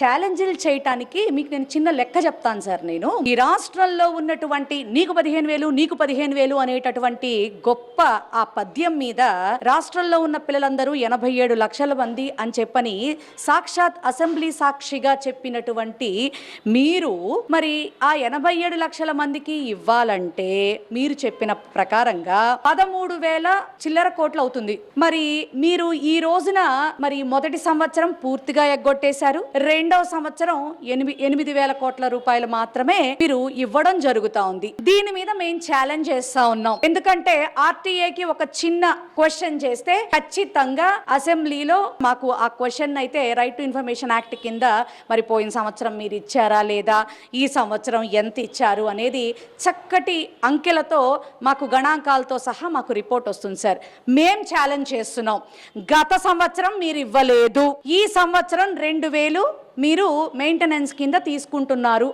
ఛాలెంజ్లు చేయటానికి మీకు నేను చిన్న లెక్క చెప్తాను సార్. నేను ఈ రాష్ట్రంలో ఉన్నటువంటి నీకు 15,000 నీకు 15,000 అనేటటువంటి గొప్ప ఆ పద్యం మీద రాష్ట్రంలో ఉన్న పిల్లలందరూ 87 లక్షల మంది అని చెప్పని సాక్షాత్ అసెంబ్లీ సాక్షిగా చెప్పినటువంటి మీరు మరి ఆ 87 లక్షల మందికి ఇవ్వాలంటే మీరు చెప్పిన ప్రకారంగా 13,000 చిల్లర కోట్లు అవుతుంది. మరి మీరు ఈ రోజున మరి మొదటి సంవత్సరం పూర్తిగా ఎగ్గొట్టేశారు. రెండవ సంవత్సరం 8,000 కోట్ల రూపాయలు మాత్రమే మీరు ఇవ్వడం జరుగుతా ఉంది. దీని మీద మేము ఛాలెంజ్ చేస్తా ఉన్నాం. ఎందుకంటే ఆర్టీఏకి ఒక చిన్న క్వశ్చన్ చేస్తే ఖచ్చితంగా అసెంబ్లీలో మాకు ఆ క్వశ్చన్ అయితే రైట్ టు ఇన్ఫర్మేషన్ యాక్ట్ కింద మరి పోయిన సంవత్సరం మీరు ఇచ్చారా లేదా, ఈ సంవత్సరం ఎంత ఇచ్చారు అనేది చక్కటి అంకెలతో మాకు గణాంకాలతో సహా మాకు రిపోర్ట్ వస్తుంది సార్. మేం ఛాలెంజ్ చేస్తున్నాం. గత సంవత్సరం మీరు ఇవ్వలేదు, ఈ సంవత్సరం 2,000 మీరు మెయింటెనెన్స్ కింద తీసుకుంటున్నారు.